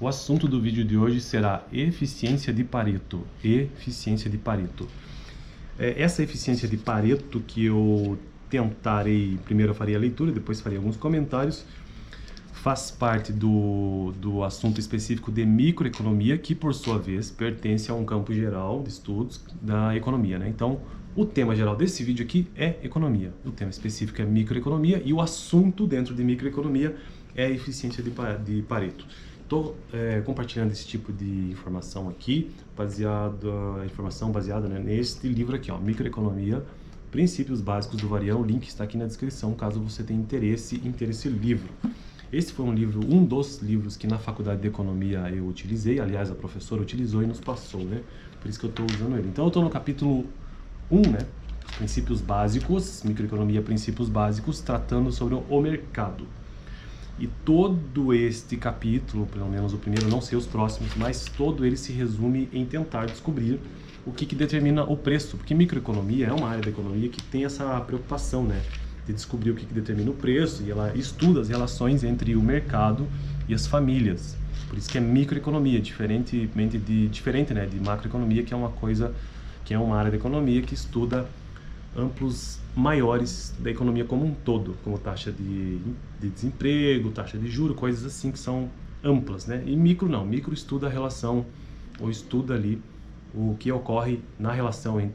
O assunto do vídeo de hoje será eficiência de Pareto. Eficiência de Pareto. Essa eficiência de Pareto que eu tentarei, primeiro eu farei a leitura, depois farei alguns comentários, faz parte do assunto específico de microeconomia, que por sua vez pertence a um campo geral de estudos da economia, né? Então, o tema geral desse vídeo aqui é economia, o tema específico é microeconomia e o assunto dentro de microeconomia é a eficiência de Pareto. Estou compartilhando esse tipo de informação aqui, informação baseada, né, neste livro aqui, ó, Microeconomia, Princípios Básicos do Varião. O link está aqui na descrição, caso você tenha interesse em ter esse livro. Esse foi um dos livros que na faculdade de economia eu utilizei, aliás, a professora utilizou e nos passou, né? Por isso que eu estou usando ele. Então eu estou no capítulo 1, né? Princípios Básicos, Microeconomia, Princípios Básicos, tratando sobre o mercado. E todo este capítulo, pelo menos o primeiro, não sei os próximos, mas todo ele se resume em tentar descobrir o que determina o preço, porque microeconomia é uma área da economia que tem essa preocupação, né, de descobrir o que determina o preço, e ela estuda as relações entre o mercado e as famílias. Por isso que é microeconomia, diferente, né, de macroeconomia, que é uma área da economia que estuda amplos maiores da economia como um todo, como taxa de desemprego, taxa de juros, coisas assim que são amplas, né? E micro não, micro estuda a relação, ou estuda ali o que ocorre na relação de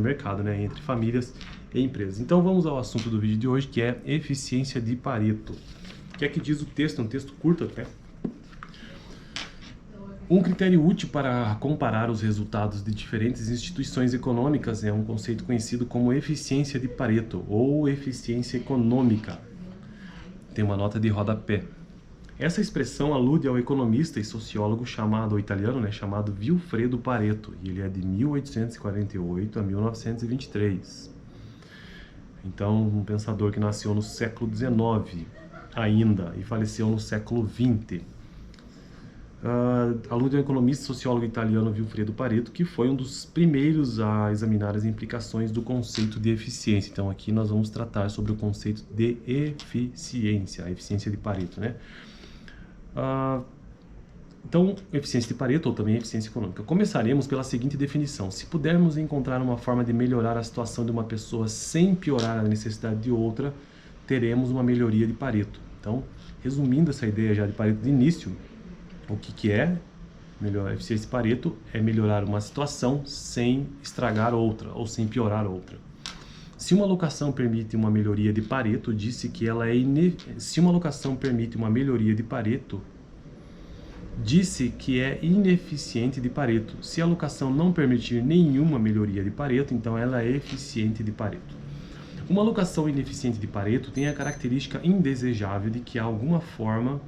mercado, né, entre famílias e empresas. Então vamos ao assunto do vídeo de hoje, que é eficiência de Pareto. O que é que diz o texto? É um texto curto até. Um critério útil para comparar os resultados de diferentes instituições econômicas é um conceito conhecido como eficiência de Pareto ou eficiência econômica. Tem uma nota de rodapé. Essa expressão alude ao economista e sociólogo italiano, né, chamado Vilfredo Pareto, e ele é de 1848 a 1923. Então, um pensador que nasceu no século XIX ainda e faleceu no século XX. Alude ao economista e sociólogo italiano Vilfredo Pareto, que foi um dos primeiros a examinar as implicações do conceito de eficiência. Então aqui nós vamos tratar sobre o conceito de eficiência, a eficiência de Pareto, né? Então, eficiência de Pareto ou também eficiência econômica. Começaremos pela seguinte definição: se pudermos encontrar uma forma de melhorar a situação de uma pessoa sem piorar a necessidade de outra, teremos uma melhoria de Pareto. Então, resumindo essa ideia já de Pareto de início, o que é melhor eficiência de Pareto? É melhorar uma situação sem estragar outra ou sem piorar outra. Se uma alocação permite uma melhoria de Pareto, disse que ela é se uma alocação permite uma melhoria de Pareto, disse que é ineficiente de Pareto. Se a alocação não permitir nenhuma melhoria de Pareto, então ela é eficiente de Pareto. Uma alocação ineficiente de Pareto tem a característica indesejável de que há alguma forma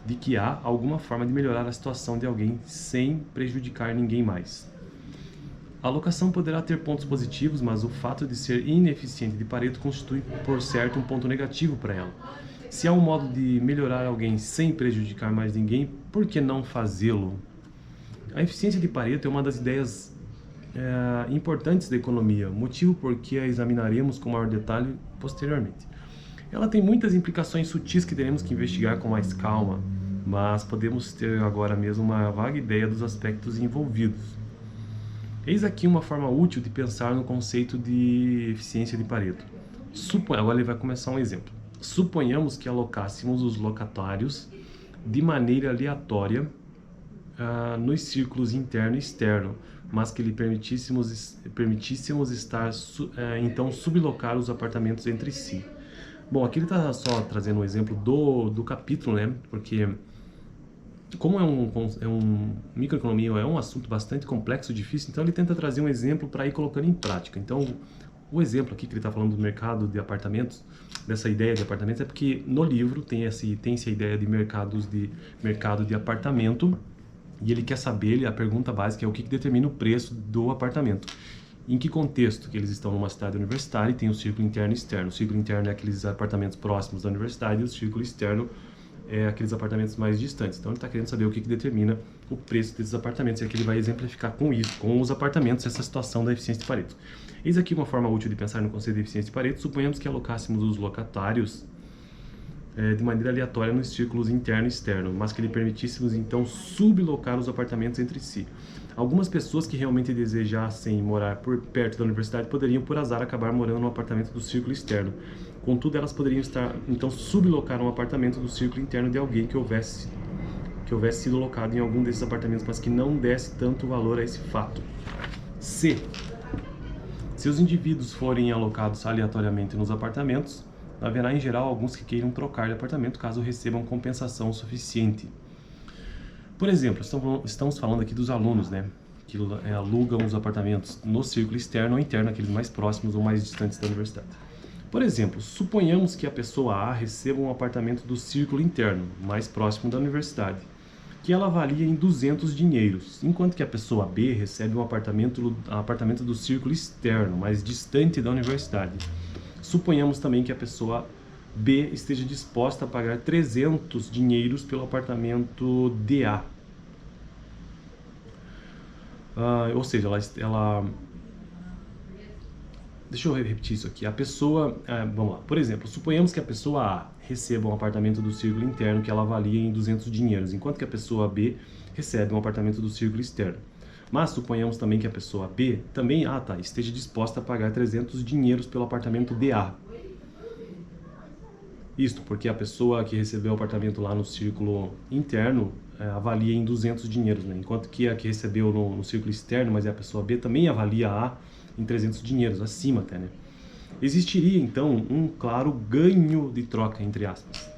de melhorar a situação de alguém sem prejudicar ninguém mais. A alocação poderá ter pontos positivos, mas o fato de ser ineficiente de Pareto constitui, por certo, um ponto negativo para ela. Se há um modo de melhorar alguém sem prejudicar mais ninguém, por que não fazê-lo? A eficiência de Pareto é uma das ideias importantes da economia, motivo por que a examinaremos com maior detalhe posteriormente. Ela tem muitas implicações sutis que teremos que investigar com mais calma, mas podemos ter agora mesmo uma vaga ideia dos aspectos envolvidos. Eis aqui uma forma útil de pensar no conceito de eficiência de Pareto. Agora ele vai começar um exemplo. Suponhamos que alocássemos os locatários de maneira aleatória nos círculos interno e externo, mas que lhe permitíssemos então sublocar os apartamentos entre si. Bom, aqui ele está só trazendo um exemplo do capítulo, né? Porque como microeconomia é um assunto bastante complexo e difícil, então ele tenta trazer um exemplo para ir colocando em prática. Então, o exemplo aqui que ele está falando do mercado de apartamentos, dessa ideia de apartamentos, é porque no livro tem-se a ideia de mercado de apartamento, e ele quer saber, a pergunta básica é o que determina o preço do apartamento. Em que contexto? Que eles estão numa cidade universitária e tem o círculo interno e externo. O círculo interno é aqueles apartamentos próximos da universidade e o círculo externo é aqueles apartamentos mais distantes. Então ele está querendo saber o que determina o preço desses apartamentos. E aqui ele vai exemplificar com isso, com os apartamentos, essa situação da eficiência de Pareto. Eis aqui uma forma útil de pensar no conceito de eficiência de Pareto. Suponhamos que alocássemos os locatários de maneira aleatória nos círculos interno e externo, mas que lhe permitíssemos então sublocar os apartamentos entre si. Algumas pessoas que realmente desejassem morar por perto da universidade poderiam, por azar, acabar morando no apartamento do círculo externo. Contudo, elas poderiam estar, então, sublocar um apartamento do círculo interno de alguém que houvesse sido locado em algum desses apartamentos, mas que não desse tanto valor a esse fato. C. Se os indivíduos forem alocados aleatoriamente nos apartamentos, haverá em geral alguns que queiram trocar de apartamento caso recebam compensação suficiente. Por exemplo, estamos falando aqui dos alunos, né, que alugam os apartamentos no círculo externo ou interno, aqueles mais próximos ou mais distantes da universidade. Por exemplo, suponhamos que a pessoa A receba um apartamento do círculo interno, mais próximo da universidade, que ela avalia em 200 dinheiros, enquanto que a pessoa B recebe um apartamento do círculo externo, mais distante da universidade. Suponhamos também que a pessoa B esteja disposta a pagar 300 dinheiros pelo apartamento DA. Ou seja, deixa eu repetir isso aqui. A pessoa, vamos lá. Por exemplo, suponhamos que a pessoa A receba um apartamento do círculo interno que ela avalia em 200 dinheiros, enquanto que a pessoa B recebe um apartamento do círculo externo. Mas suponhamos também que a pessoa B também esteja disposta a pagar 300 dinheiros pelo apartamento DA. Isto porque a pessoa que recebeu o apartamento lá no círculo interno avalia em 200 dinheiros, né? Enquanto que a que recebeu no círculo externo, mas é a pessoa B, também avalia A em 300 dinheiros, acima até, né? Existiria, então, um claro ganho de troca, entre aspas.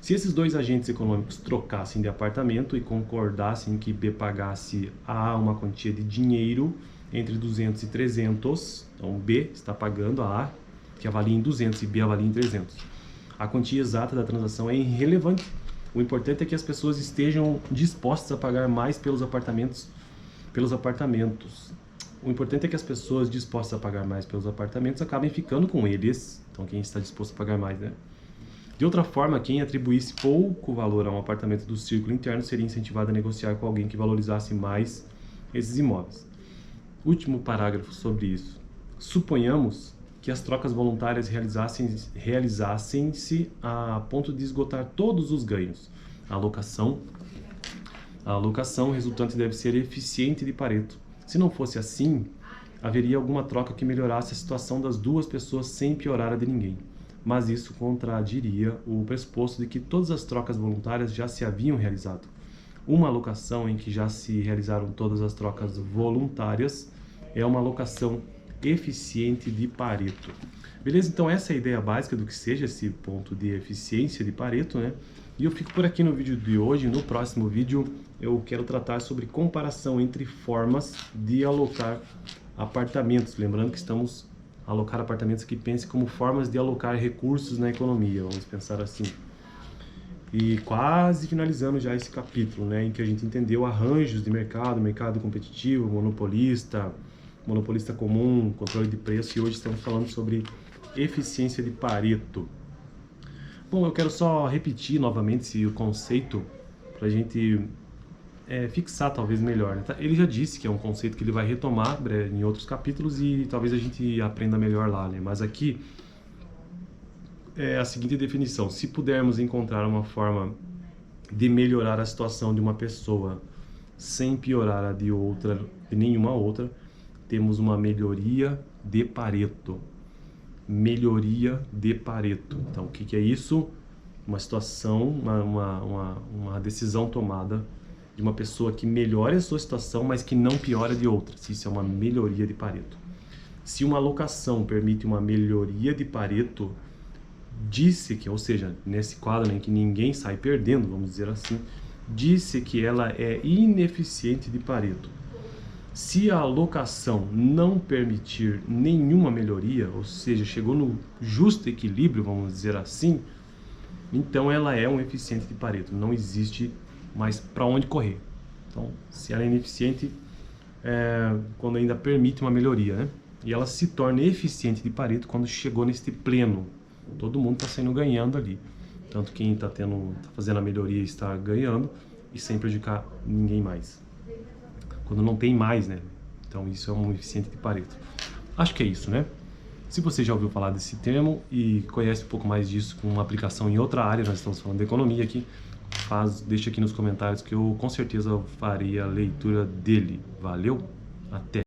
Se esses dois agentes econômicos trocassem de apartamento e concordassem que B pagasse a A uma quantia de dinheiro entre 200 e 300, então B está pagando a A, que avalia em 200, e B avalia em 300. A quantia exata da transação é irrelevante. O importante é que as pessoas estejam dispostas a pagar mais pelos apartamentos. O importante é que as pessoas dispostas a pagar mais pelos apartamentos acabem ficando com eles. Então, quem está disposto a pagar mais, né? De outra forma, quem atribuísse pouco valor a um apartamento do círculo interno seria incentivado a negociar com alguém que valorizasse mais esses imóveis. Último parágrafo sobre isso. Suponhamos que as trocas voluntárias realizassem-se a ponto de esgotar todos os ganhos. A alocação resultante deve ser eficiente de Pareto. Se não fosse assim, haveria alguma troca que melhorasse a situação das duas pessoas sem piorar a de ninguém. Mas isso contradiria o pressuposto de que todas as trocas voluntárias já se haviam realizado. Uma alocação em que já se realizaram todas as trocas voluntárias é uma alocação eficiente de Pareto. Beleza? Então essa é a ideia básica do que seja esse ponto de eficiência de Pareto, né? E eu fico por aqui no vídeo de hoje. No próximo vídeo eu quero tratar sobre comparação entre formas de alocar apartamentos. Lembrando que estamos a alocar apartamentos aqui, pense como formas de alocar recursos na economia, vamos pensar assim. E quase finalizando já esse capítulo, né, em que a gente entendeu arranjos de mercado competitivo, monopolista comum, controle de preço, e hoje estamos falando sobre eficiência de Pareto. Bom, eu quero só repetir novamente o conceito para a gente fixar talvez melhor, né? Ele já disse que é um conceito que ele vai retomar em outros capítulos e talvez a gente aprenda melhor lá, né? Mas aqui é a seguinte definição: se pudermos encontrar uma forma de melhorar a situação de uma pessoa sem piorar a de nenhuma outra, temos uma melhoria de Pareto. Melhoria de Pareto. Então, o que é isso? Uma situação, uma decisão tomada de uma pessoa que melhore a sua situação, mas que não piora de outra. Isso é uma melhoria de Pareto. Se uma alocação permite uma melhoria de Pareto, disse que, ou seja, nesse quadro em que ninguém sai perdendo, vamos dizer assim, disse que ela é ineficiente de Pareto. Se a alocação não permitir nenhuma melhoria, ou seja, chegou no justo equilíbrio, vamos dizer assim, então ela é um eficiente de Pareto. Não existe mais para onde correr. Então, se ela é ineficiente, quando ainda permite uma melhoria, né? E ela se torna eficiente de Pareto quando chegou neste pleno. Todo mundo está saindo ganhando ali. Tanto quem está fazendo a melhoria está ganhando e sem prejudicar ninguém mais. Quando não tem mais, né? Então isso é um eficiente de Pareto. Acho que é isso, né? Se você já ouviu falar desse termo e conhece um pouco mais disso com uma aplicação em outra área, nós estamos falando de economia aqui, deixa aqui nos comentários que eu com certeza faria a leitura dele. Valeu? Até!